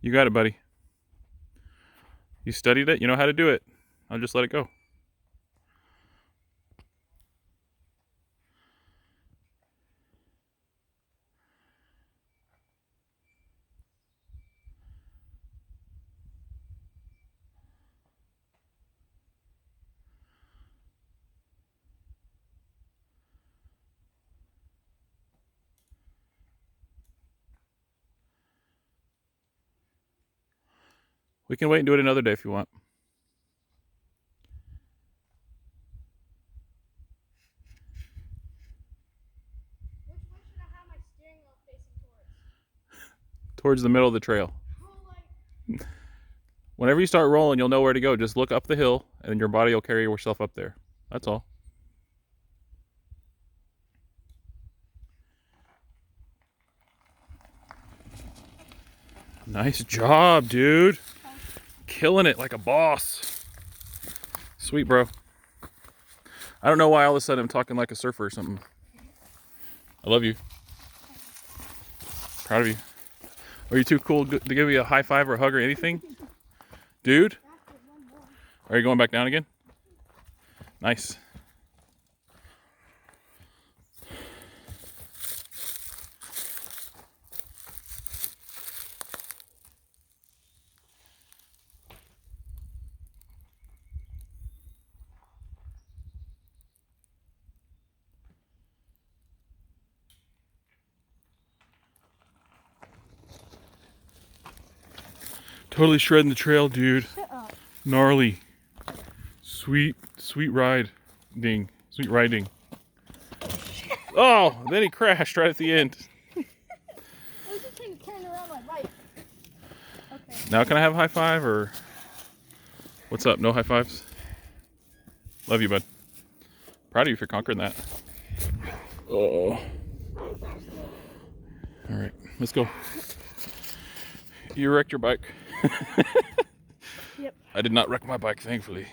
You got it, buddy. You studied it. You know how to do it. I'll just let it go. We can wait and do it another day if you want. Which way should I have my steering wheel facing towards? Towards the middle of the trail. Oh, like... Whenever you start rolling, you'll know where to go. Just look up the hill, and then your body will carry yourself up there. That's all. Nice job, dude. Killing it like a boss. Sweet, bro. I don't know why all of a sudden I'm talking like a surfer or something. I love you. Proud of you. Are you too cool to give you a high five or a hug or anything? Dude? Are you going back down again? Nice. Totally shredding the trail, dude. Gnarly. Sweet ride. Ding. Sweet riding. Oh, then he crashed right at the end. I was just trying to turn around my bike. Okay. Now can I have a high five or what's up? No high fives? Love you, bud. Proud of you for conquering that. Oh. All right, let's go. You wrecked your bike. Yep. I did not wreck my bike, thankfully.